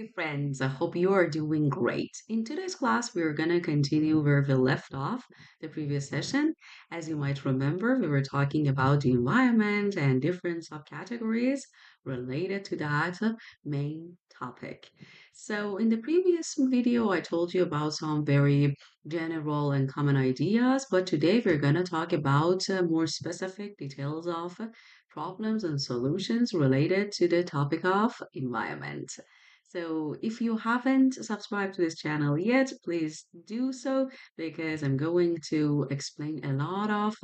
Hi, friends. I hope you are doing great. In today's class, we're going to continue where we left off the previous session. As you might remember, we were talking about the environment and different subcategories related to that main topic. So, in the previous video, I told you about some very general and common ideas, but today we're going to talk about more specific details of problems and solutions related to the topic of environment. So if you haven't subscribed to this channel yet, please do so because I'm going to explain a lot of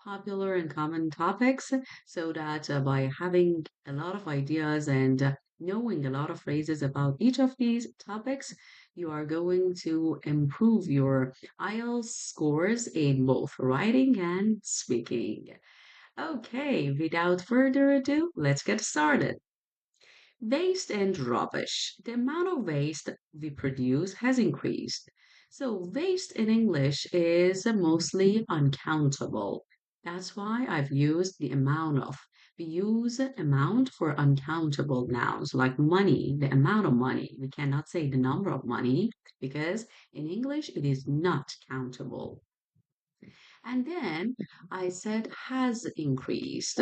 popular and common topics so that by having a lot of ideas and knowing a lot of phrases about each of these topics, you are going to improve your IELTS scores in both writing and speaking. Okay, without further ado, let's get started. Waste and rubbish. The amount of waste we produce has increased. So, waste in English is mostly uncountable. That's why I've used the amount of. We use amount for uncountable nouns like money, the amount of money. We cannot say the number of money because in English it is not countable. And then I said has increased.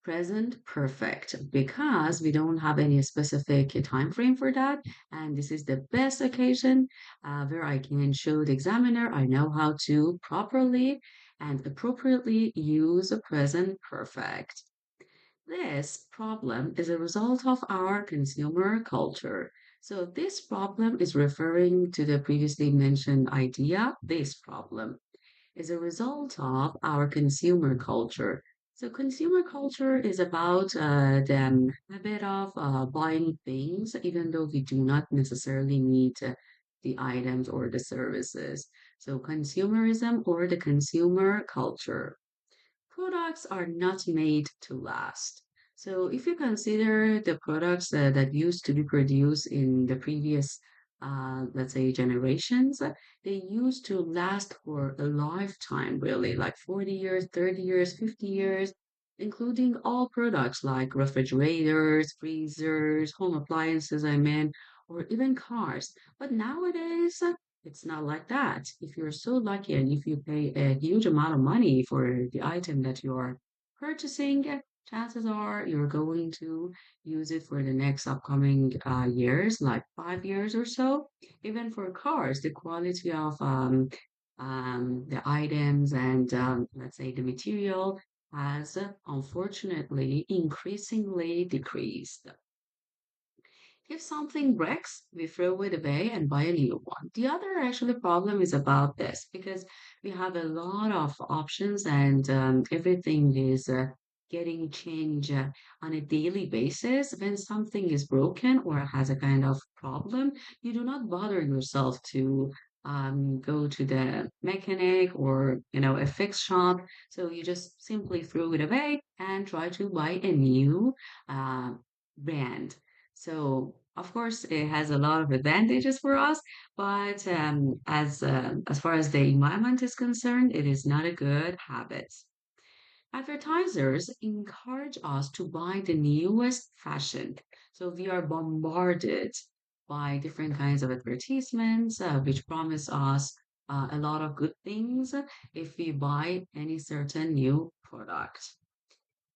Present perfect because we don't have any specific time frame for that. And this is the best occasion where I can show the examiner I know how to properly and appropriately use a present perfect. This problem is a result of our consumer culture. So, this problem is referring to the previously mentioned idea, this problem is a result of our consumer culture. So, consumer culture is about the habit of buying things, even though we do not necessarily need the items or the services. So, consumerism or the consumer culture. Products are not made to last. So, if you consider the products that used to be produced in the previous, let's say, generations, they used to last for a lifetime, really, like 40 years, 30 years, 50 years, including all products like refrigerators, freezers, home appliances, I mean, or even cars. But nowadays, it's not like that. If you're so lucky and if you pay a huge amount of money for the item that you're purchasing, chances are you're going to use it for the next upcoming years, like 5 years or so. Even for cars, the quality of the items and let's say the material has unfortunately increasingly decreased. If something breaks, we throw it away and buy a new one. The other actually problem is about this because we have a lot of options and everything is getting changed on a daily basis. When something is broken or has a kind of problem, you do not bother yourself to go to the mechanic or a fix shop. So you just simply throw it away and try to buy a new uh, brand. So, of course, it has a lot of advantages for us, but as far as the environment is concerned, it is not a good habit. Advertisers encourage us to buy the newest fashion. So we are bombarded by different kinds of advertisements, which promise us a lot of good things if we buy any certain new product.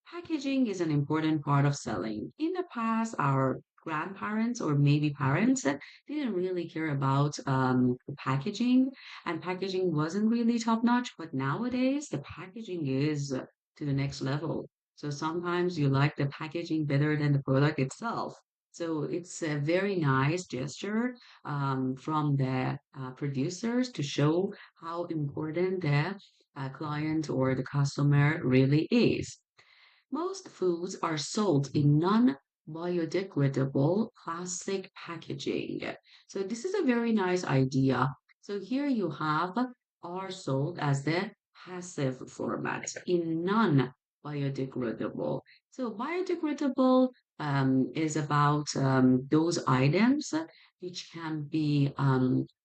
Packaging is an important part of selling. In the past, our grandparents or maybe parents didn't really care about the packaging, and packaging wasn't really top notch. But nowadays, the packaging is to the next level. So sometimes you like the packaging better than the product itself. So it's a very nice gesture from the producers to show how important the client or the customer really is. Most foods are sold in non-biodegradable plastic packaging. So this is a very nice idea. So here you have are sold as the passive format in non-biodegradable. So biodegradable is about those items which can be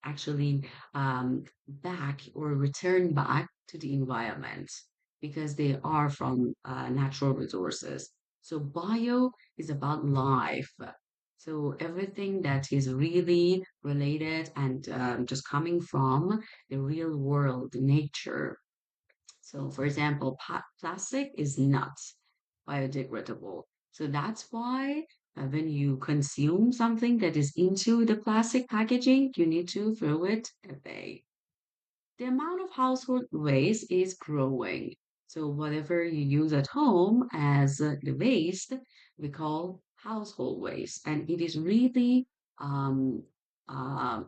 actually back or returned back to the environment because they are from natural resources. So bio is about life. So everything that is really related and just coming from the real world, nature. So, for example, plastic is not biodegradable. So that's why when you consume something that is into the plastic packaging, you need to throw it away. The amount of household waste is growing. So whatever you use at home as the waste, we call household waste, and it is really um,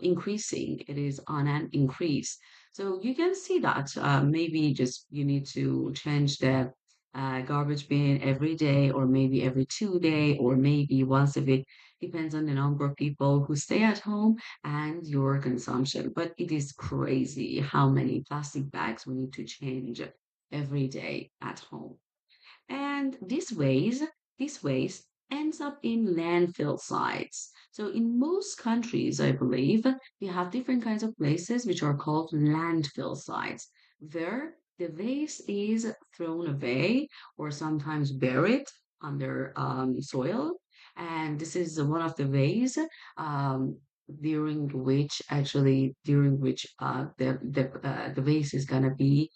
increasing. It is on an increase. So you can see that maybe just you need to change the garbage bin every day, or maybe every 2 day, or maybe once a week. Depends on the number of people who stay at home and your consumption. But it is crazy how many plastic bags we need to change every day at home. And this waste ends up in landfill sites. So in most countries, I believe, we have different kinds of places which are called landfill sites, where the waste is thrown away or sometimes buried under soil. And this is one of the ways um, during which the waste is gonna be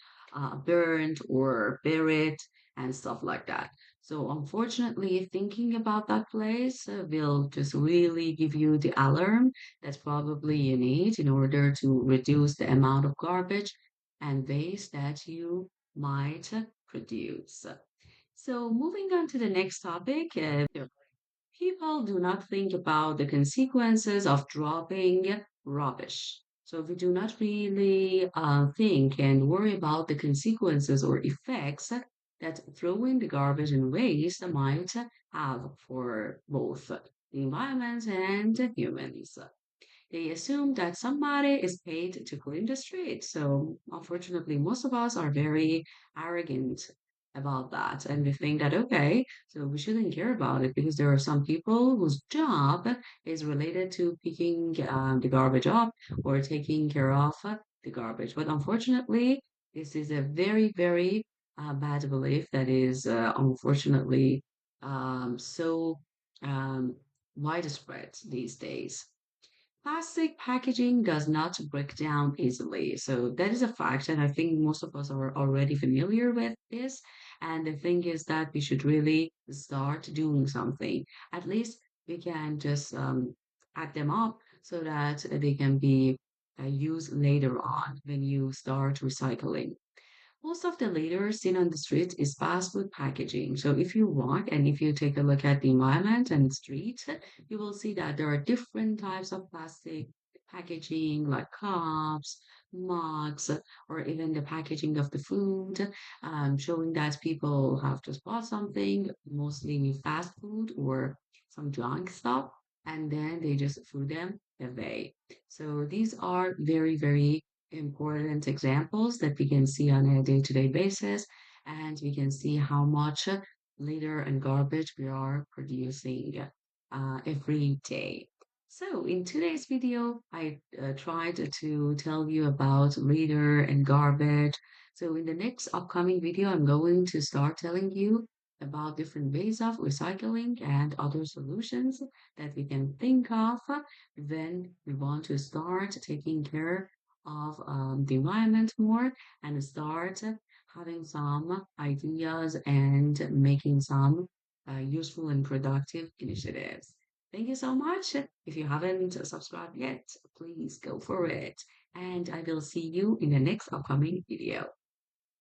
burned or buried and stuff like that. So, unfortunately, thinking about that place will just really give you the alarm that probably you need in order to reduce the amount of garbage and waste that you might produce. So, moving on to the next topic, people do not think about the consequences of dropping rubbish. So we do not really think and worry about the consequences or effects that throwing the garbage and waste might have for both the environment and humans. They assume that somebody is paid to clean the street. So, unfortunately, most of us are very arrogant about that. And we think that, okay, so we shouldn't care about it because there are some people whose job is related to picking the garbage up or taking care of the garbage. But unfortunately, this is a very, very bad belief that is unfortunately so um, widespread these days. Plastic packaging does not break down easily. So that is a fact. And I think most of us are already familiar with this. And the thing is that we should really start doing something. At least we can just add them up so that they can be used later on when you start recycling. Most of the litter seen on the streets is fast food packaging. So if you walk and if you take a look at the environment and the street, you will see that there are different types of plastic packaging like cups, mugs, or even the packaging of the food, showing that people have just bought something, mostly fast food or some junk stuff, and then they just threw them away. So these are very, very important examples that we can see on a day-to-day basis, and we can see how much litter and garbage we are producing every day. So in today's video, I tried to tell you about litter and garbage. So in the next upcoming video, I'm going to start telling you about different ways of recycling and other solutions that we can think of when we want to start taking care of the environment more and start having some ideas and making some useful and productive initiatives. Thank you so much. If you haven't subscribed yet, please go for it. And I will see you in the next upcoming video.